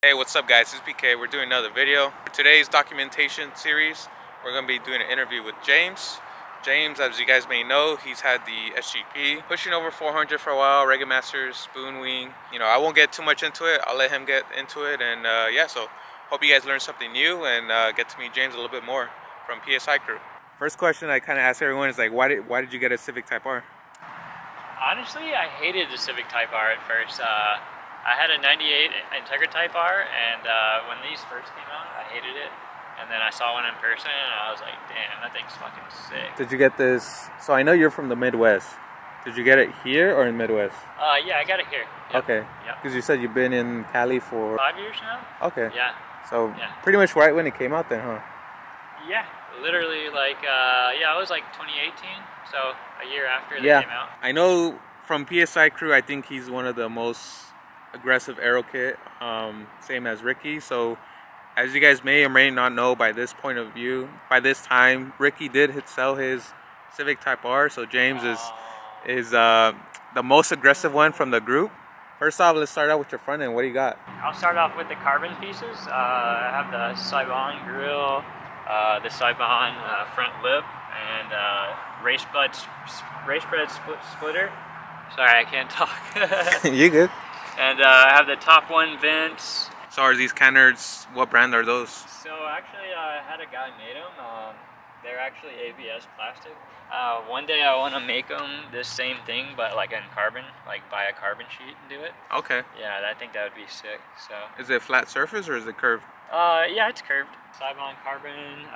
Hey, what's up guys, this is PK. We're doing another video. For today's documentation series, we're going to be doing an interview with James. James, as you guys may know, he's had the SGP, pushing over 400 for a while, Regamasters, spoon wing. You know, I won't get too much into it. I'll let him get into it. And yeah, so hope you guys learned something new and get to meet James a little bit more from PSI crew. First question I kind of ask everyone is like, why did you get a Civic Type R? Honestly, I hated the Civic Type R at first. I had a 98 Integra Type R, and when these first came out, I hated it. And then I saw one in person, and I was like, damn, that thing's fucking sick. Did you get this? So I know you're from the Midwest. Did you get it here or in Midwest? Yeah, I got it here. Yep. Okay. Yep. Because you said you've been in Cali for 5 years now? Okay. Yeah. So pretty much right when it came out then, huh? Yeah, literally like, yeah, it was like 2018, so a year after they came out. I know from PSI crew, I think he's one of the most aggressive Aero kit, same as Ricky. So as you guys may or may not know, by this point of view, by this time, Ricky did sell his Civic Type R, so James is the most aggressive one from the group. First off, let's start out with your front end. What do you got? I'll start off with the carbon pieces. I have the Seibon grill, the Seibon front lip, and RaceBread Splitter. Sorry, I can't talk. You good? And I have the top one vents. So are these cannards, what brand are those? So actually I had a guy made them. They're actually ABS plastic. One day I want to make them this same thing, but like in carbon, like buy a carbon sheet and do it. Okay. Yeah, I think that would be sick. So. Is it flat surface or is it curved? Yeah, it's curved. Seibon carbon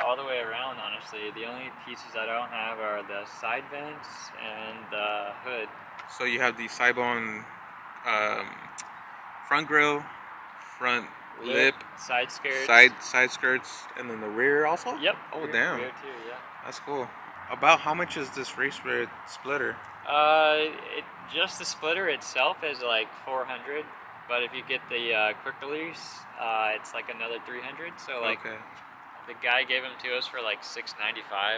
all the way around, honestly. The only pieces I don't have are the side vents and the hood. So you have the Seibon front grille, front lip, side skirts, side skirts, and then the rear also? Yep. Oh, rear, damn. Rear too, yeah. That's cool. About how much is this RaceBread splitter? Just the splitter itself is like 400, but if you get the quick release, it's like another 300. So like, the guy gave them to us for like $695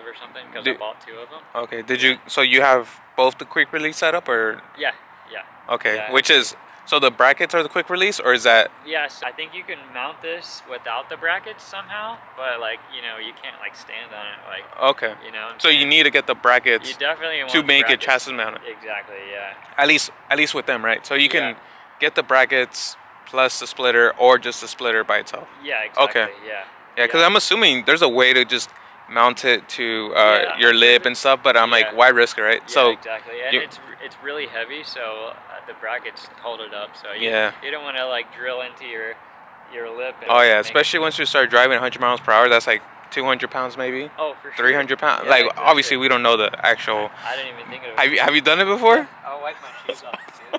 or something because I bought 2 of them. Okay. Did you? So you have both the quick release setup, or? Yeah. Yeah. Okay. Yeah. Which is, so the brackets are the quick release, or is that? Yes, I think you can mount this without the brackets somehow, but like, you know, you can't like stand on it, like. Okay. You know. So you need to get the brackets. You definitely want to make it chassis mounted. Exactly. Yeah. At least with them, right? So you can get the brackets plus the splitter, or just the splitter by itself. Yeah. Exactly. Okay. Yeah. Yeah, because I'm assuming there's a way to just mount it to your lip and stuff, but I'm like, why risk it, right? Yeah, so exactly, and it's really heavy, so the brackets hold it up. So you don't want to like drill into your lip. And especially once you start driving 100 miles per hour, that's like 200 pounds maybe. Oh, for sure. 300 pounds. Yeah, like obviously we don't know the actual. I didn't even think of it. Have you done it before? Yeah. I'll wipe my shoes off too.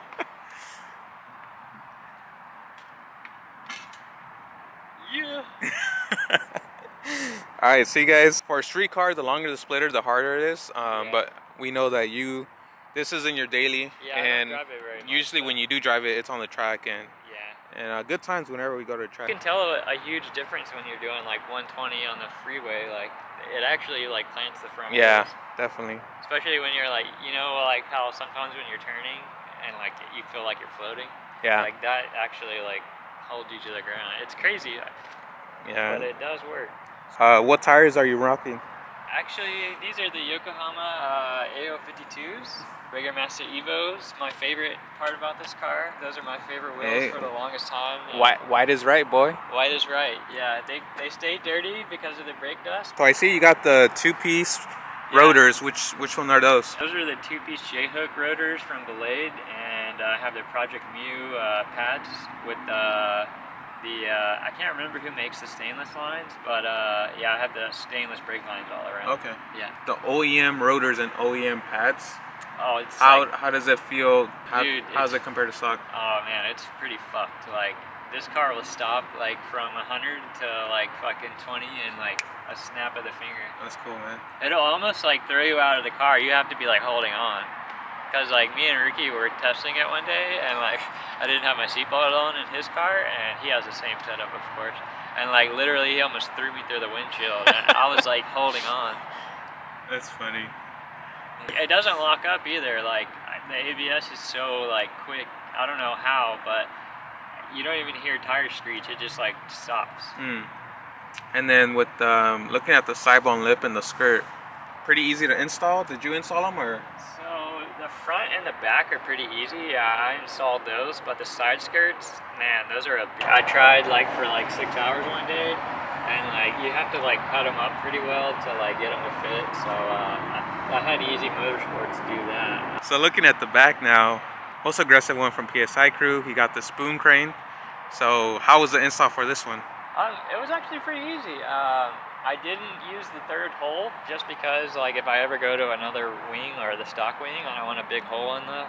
Yeah. Alright, see guys, for a street car, the longer the splitter, the harder it is. But we know that this isn't your daily. Yeah, and I don't drive it very much, usually when you do drive it, it's on the track. And good times whenever we go to the track. You can tell a huge difference when you're doing like 120 on the freeway. Like, it actually like plants the front wheels. Definitely. Especially when you're like, you know, like how sometimes when you're turning and like you feel like you're floating. Yeah. Like that actually like holds you to the ground. It's crazy. Yeah. But it does work. What tires are you rocking? Actually, these are the Yokohama AO52s, Regamaster Evos. My favorite part about this car, those are my favorite wheels for the longest time. White is right, boy. White is right, yeah. They stay dirty because of the brake dust. So I see you got the 2-piece rotors. Which one are those? Those are the 2-piece J-hook rotors from Ballade, and I have the Project Mu pads with I can't remember who makes the stainless lines, but yeah, I have the stainless brake lines all around. Okay. Yeah. The OEM rotors and OEM pads. Oh, it's how does it feel? How does it compare to stock? Oh man, it's pretty fucked. Like, this car will stop like from 100 to like fucking 20 in like a snap of the finger. That's cool, man. It'll almost like throw you out of the car. You have to be like holding on. Because like me and Ricky were testing it one day, and like I didn't have my seatbelt on in his car, and he has the same setup, of course. And like literally, he almost threw me through the windshield, and I was like holding on. That's funny. It doesn't lock up either. Like the ABS is so like quick. I don't know how, but you don't even hear tire screech. It just like stops. And then with looking at the Seibon lip and the skirt, pretty easy to install. Did you install them or? So the front and the back are pretty easy. Yeah, I installed those, but the side skirts, man, those are I tried like for like 6 hours one day, and like you have to like cut them up pretty well to like get them to fit. So I had Easy Motorsports do that. So looking at the back now, most aggressive one from PSI crew. He got the spoon crane. So how was the install for this one? It was actually pretty easy. I didn't use the third hole just because, like, if I ever go to another wing or the stock wing, I don't want a big hole in the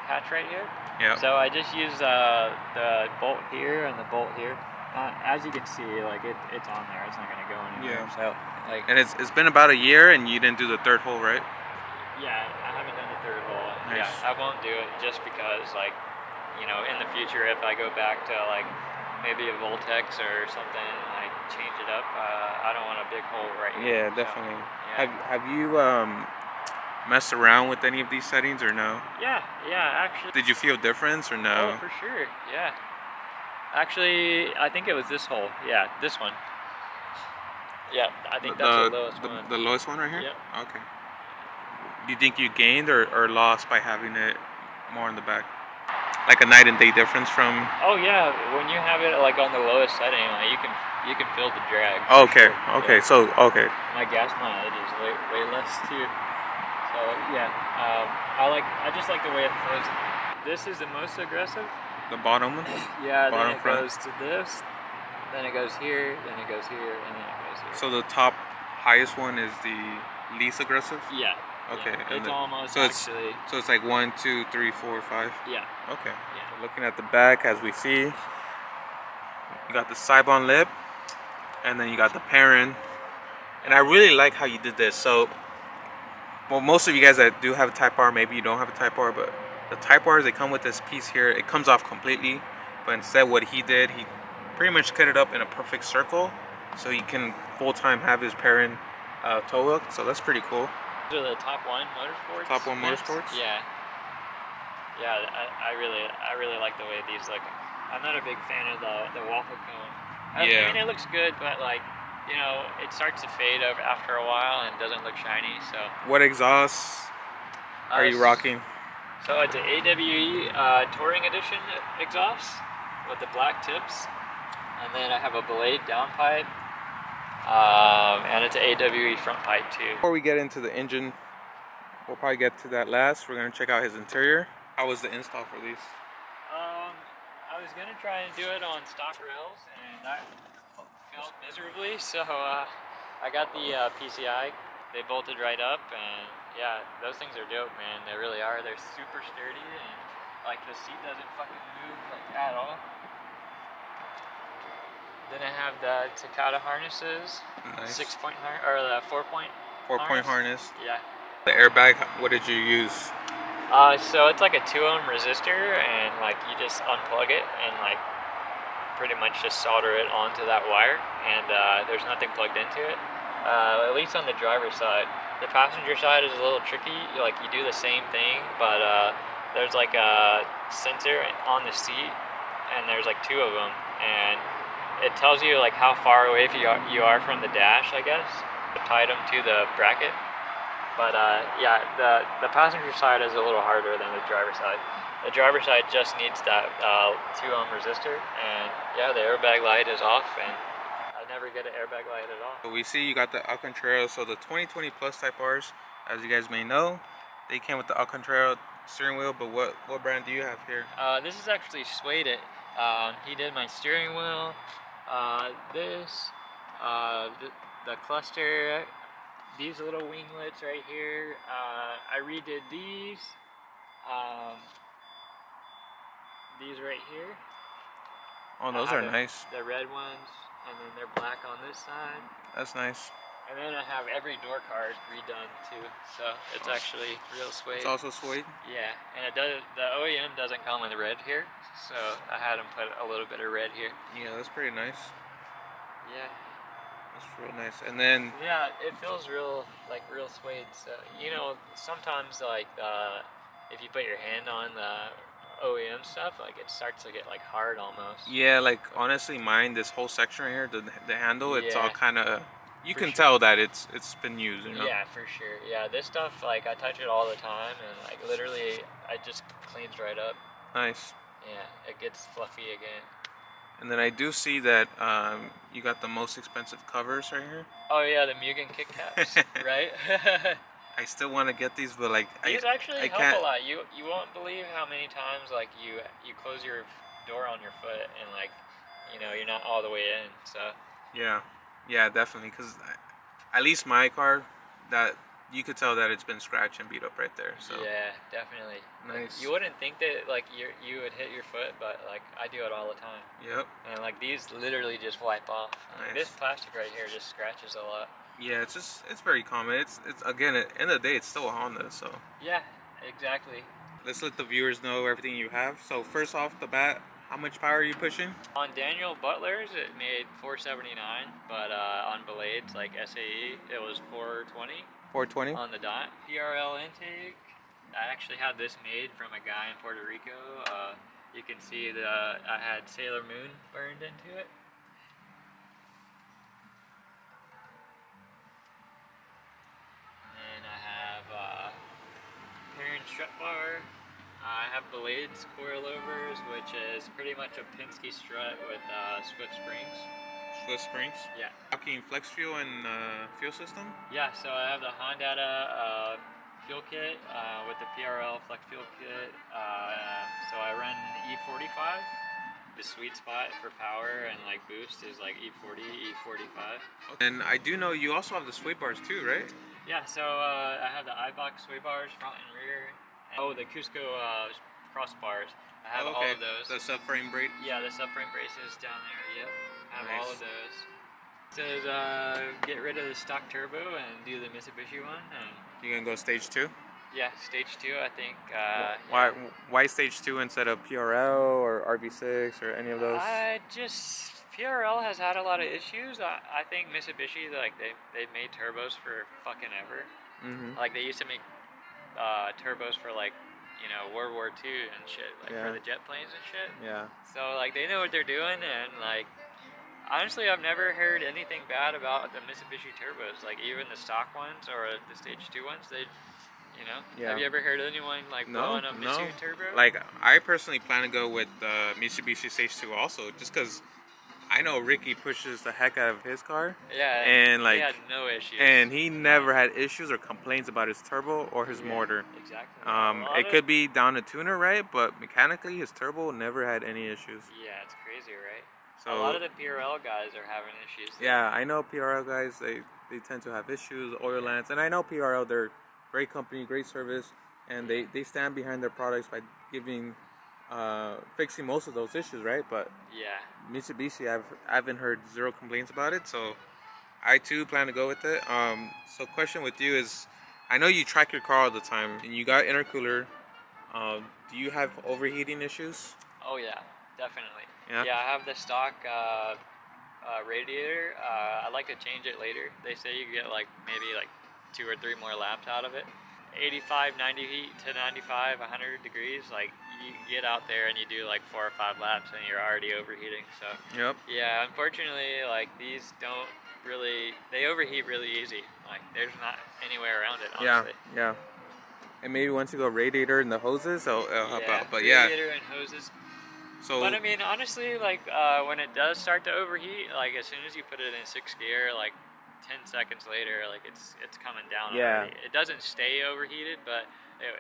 hatch right here. Yeah. So I just used the bolt here and the bolt here. As you can see, like it's on there. It's not gonna go anywhere. Yeah. So like. And it's been about a year, and you didn't do the third hole, right? Yeah, I haven't done the third hole. Nice. Yeah, I won't do it just because, like, you know, in the future, if I go back to like maybe a Voltex or something, like change it up, I don't want a big hole right here. Yeah, definitely. So, yeah. Have you messed around with any of these settings or no? Yeah, actually. Did you feel difference or no? Oh, for sure. Yeah. Actually, I think it was this hole. Yeah, this one. Yeah, I think that's the lowest one. The lowest one right here? Yeah. Okay. Do you think you gained or lost by having it more in the back? Like a night and day difference from? Oh yeah, when you have it like on the lowest setting, like you can feel the drag. Okay, sure. Okay, Yeah. So okay. My gas mileage is way less too. So yeah, I just like the way it flows. This is the most aggressive. The bottom one? Yeah, bottom then it front. goes to this, then it goes here, then it goes here, and then it goes here. So the top highest one is the least aggressive? Yeah. Okay. Yeah. It's almost so actually. So it's like 1, 2, 3, 4, 5? Yeah. Okay. Yeah. So looking at the back, as we see, you got the Seibon lip, and then you got the parent. And I really like how you did this. So, well, most of you guys that do have a Type R, maybe you don't have a Type R, but the Type R's, they come with this piece here. It comes off completely, but instead what he did, he pretty much cut it up in a perfect circle, so he can full-time have his parent tow hook. So that's pretty cool. These are the Top One Motorsports. Top One Motorsports. Yeah. Yeah, I really like the way these look. I'm not a big fan of the waffle cone. I mean, it looks good, but like, you know, it starts to fade over after a while and doesn't look shiny. So. What exhausts are you rocking? So it's an AWE Touring Edition exhaust with the black tips, and then I have a Ballade downpipe, and it's an AWE front pipe too. Before we get into the engine, we'll probably get to that last. We're gonna check out his interior. How was the install for these? I was gonna try and do it on stock rails, and I failed miserably. So I got the PCI. They bolted right up, and yeah, those things are dope, man. They really are. They're super sturdy, and like the seat doesn't fucking move like at all. Then I have the Takata harnesses, Nice. 6-point or the 4-point. 4-point harness. Yeah. The airbag, what did you use? So it's like a 2-ohm resistor, and like you just unplug it and like pretty much just solder it onto that wire, and there's nothing plugged into it. At least on the driver's side. The passenger side is a little tricky. You do the same thing, but there's like a sensor on the seat, and there's like 2 of them, and it tells you like how far away you are from the dash, I guess. Tied them to the bracket. But yeah, the passenger side is a little harder than the driver's side. The driver's side just needs that 2-ohm resistor, and yeah, the airbag light is off, and I never get an airbag light at all. So we see you got the Alcantara. So the 2020 Plus Type Rs, as you guys may know, they came with the Alcantara steering wheel. But what brand do you have here? This is actually Suede It. He did my steering wheel. The cluster. These little winglets right here, I redid these. These right here. Oh, those are nice. The red ones, and then they're black on this side. That's nice. And then I have every door card redone too, so it's actually real suede. It's also suede? Yeah, and it does. The OEM doesn't come with red here, so I had them put a little bit of red here. Yeah, that's pretty nice. Yeah. That's real nice. And then yeah, it feels real suede. So you know, sometimes like if you put your hand on the OEM stuff, like it starts to get like hard almost. Yeah, like honestly, mine, this whole section right here, the handle, it's all Yeah. kind of. You For can sure. tell that it's been used, you know. Yeah, for sure. Yeah, this stuff, like I touch it all the time, and like literally, it just cleans right up. Nice. Yeah, it gets fluffy again. And then I do see that you got the most expensive covers right here. Oh yeah, the Mugen kick caps, right? I still want to get these, but like These actually I help can't. a lot. You won't believe how many times like you close your door on your foot and like you're not all the way in. So Yeah, definitely. Because at least my car, that you could tell that it's been scratched and beat up right there. So yeah, definitely. nice. You wouldn't think that like you would hit your foot, but like I do it all the time. Yep. And like these literally just wipe off. Like, Nice. this plastic right here just scratches a lot. Yeah, it's very common. It's again, at the end of the day, it's still a Honda. So Yeah, exactly. let's let the viewers know everything you have. So first off the bat, how much power are you pushing? On Daniel Butler's, it made 479, but on Ballade's, like SAE, it was 420. 420. On the dot. PRL Intake, I actually had this made from a guy in Puerto Rico. You can see that I had Sailor Moon burned into it. And I have Perrin strut bar. I have Ballade's Coilovers, which is pretty much a Penske strut with Swift springs. Swift springs. Yeah. Talking flex fuel and fuel system. Yeah, so I have the Hondata fuel kit with the PRL flex fuel kit. So I run E45. The sweet spot for power and like boost is like E40, E45. And I do know you also have the sway bars too, right? Yeah, so I have the iBox sway bars front and rear. Oh, the Cusco crossbars. I have all of those. The subframe brake. Yeah, the subframe braces down there. Yep, I have all of those. It says get rid of the stock turbo and do the Mitsubishi one. And You gonna go stage 2? yeah, stage 2, I think. Why stage 2 instead of PRL or RV6 or any of those? PRL has had a lot of issues. I think Mitsubishi, like they've made turbos for fucking ever. Mm-hmm. Like they used to make turbos for like World War II and shit, like for the jet planes and shit. Yeah. So like they know what they're doing, and like honestly, I've never heard anything bad about the Mitsubishi turbos. Like even the stock ones or the stage 2 ones, they. Have you ever heard anyone like blowing a Mitsubishi turbo? Like I personally plan to go with Mitsubishi Stage 2 also, just because I know Ricky pushes the heck out of his car. Yeah, and like he had no issues. And he never had issues or complaints about his turbo or his motor. Exactly. It could be down to tuner, right? But mechanically, his turbo never had any issues. Yeah, it's crazy, right? So a lot of the PRL guys are having issues. Yeah, I know PRL guys. They tend to have issues, oil lamps, and I know PRL. They're great company, great service, and they stand behind their products by fixing most of those issues, right? But yeah, Mitsubishi, I haven't heard zero complaints about it, so I too plan to go with it. So question with you is, I know you track your car all the time, and you got intercooler. Do you have overheating issues? Oh yeah, definitely. Yeah, I have the stock radiator. I like to change it later. They say you get like maybe like 2 or 3 more laps out of it. 85, 90 heat to 95, 100 degrees, like you get out there and you do like 4 or 5 laps and you're already overheating. So yeah, unfortunately, like these don't really, they overheat really easy. Like there's not any way around it, honestly. Yeah. And maybe once you go radiator and the hoses, it'll help out. But radiator and hoses. So, but I mean, honestly, like when it does start to overheat, like as soon as you put it in 6th gear, like 10 seconds later, like it's coming down already. It doesn't stay overheated, but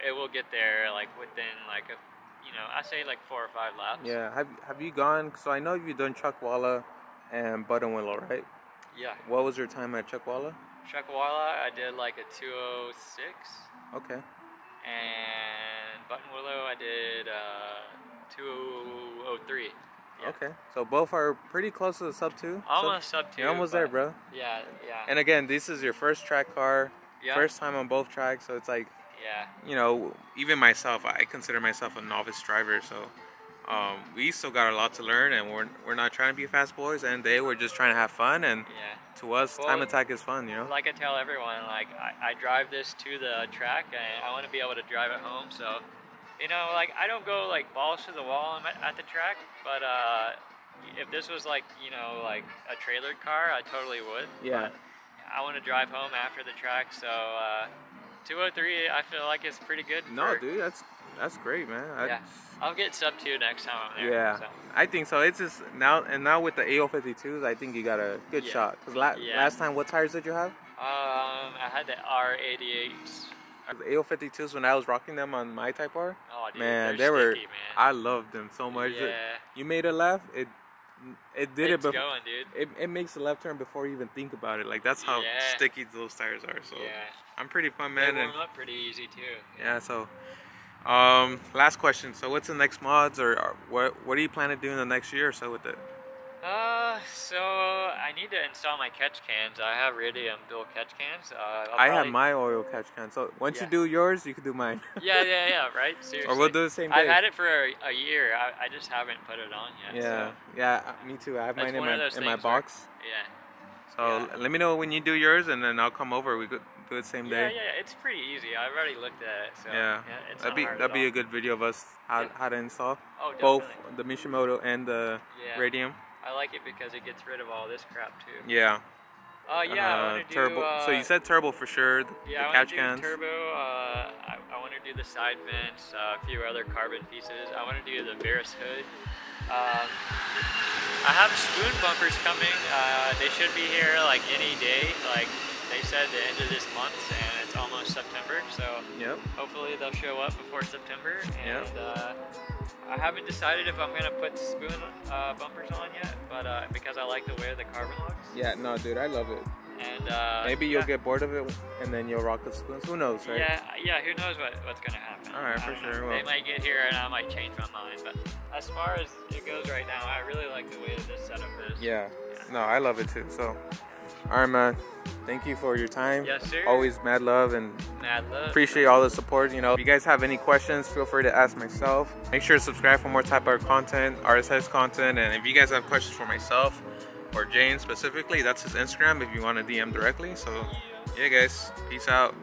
it will get there like within like I say like 4 or 5 laps. Yeah. Have you gone? So I know you've done Chuckwalla and Buttonwillow, right? Yeah. What was your time at Chuckwalla? Chuckwalla, I did like a 206. Okay. And Buttonwillow, I did 203. Yeah. Okay, so both are pretty close to the sub 2. Almost sub 2. You're almost there, bro. Yeah. And again, this is your first track car, Yeah. first time on both tracks, so it's like, even myself, I consider myself a novice driver, so we still got a lot to learn, and we're not trying to be fast boys, and they were just trying to have fun, and to us, time attack is fun, Like I tell everyone, like I drive this to the track, and I want to be able to drive it home, so You know, like I don't go like balls to the wall at the track, but if this was like, you know, like a trailered car, I totally would. Yeah. But I want to drive home after the track, so 203 I feel like it's pretty good. No, dude, that's great, man. Yeah, I'll get sub 2 next time I'm there. Yeah, so. I think so. It's just now with the AO52s, I think you got a good shot. Cause last time, what tires did you have? I had the R88s. The AO52s, when I was rocking them on my Type R, oh, dude, man, they were sticky, man. I loved them so much. Yeah. You made a left, it did it, but going, dude. It makes a left turn before you even think about it. Like that's how sticky those tires are. So I'm pretty pumped, man. They warm up pretty easy too. Yeah. So, last question. So what's the next mods, or what do you plan to do in the next year or so with it? So I need to install my catch cans. I have Iridium dual catch cans. I have my oil catch can. So once you do yours, you can do mine. yeah, right? Seriously. Or we'll do the same day. I've had it for a year. I just haven't put it on yet. Yeah, so. yeah, me too. I have mine in my box. Yeah. So let me know when you do yours, and then I'll come over. We could do it same day. Yeah, it's pretty easy. I've already looked at it. So it's that'd be a good video of us how to install both the Mishimoto and the Radium. I like it because it gets rid of all this crap too. Yeah. I want to do turbo. So you said turbo for sure. The catch cans. Turbo. I want to do the side vents, a few other carbon pieces. I want to do the Varus hood. I have spoon bumpers coming. They should be here like any day. Like they said, the end of this month, and it's almost September. So hopefully they'll show up before September. And I haven't decided if I'm gonna put spoon bumpers on yet, but because I like the way the carbon looks. Yeah, no, dude, I love it. And maybe you'll get bored of it, and then you'll rock the spoons. Who knows, right? Yeah. Who knows what's gonna happen? All right, for sure. They might get here, and I might change my mind. But as far as it goes right now, I really like the way this setup is. Yeah. No, I love it too. So, all right, man. Thank you for your time. Yes, sir. Always mad love and appreciate all the support. You know, if you guys have any questions, feel free to ask myself. Make sure to subscribe for more Type R content, RSS content, and if you guys have questions for myself or James specifically, that's his Instagram if you want to DM directly. So, yeah, guys, peace out.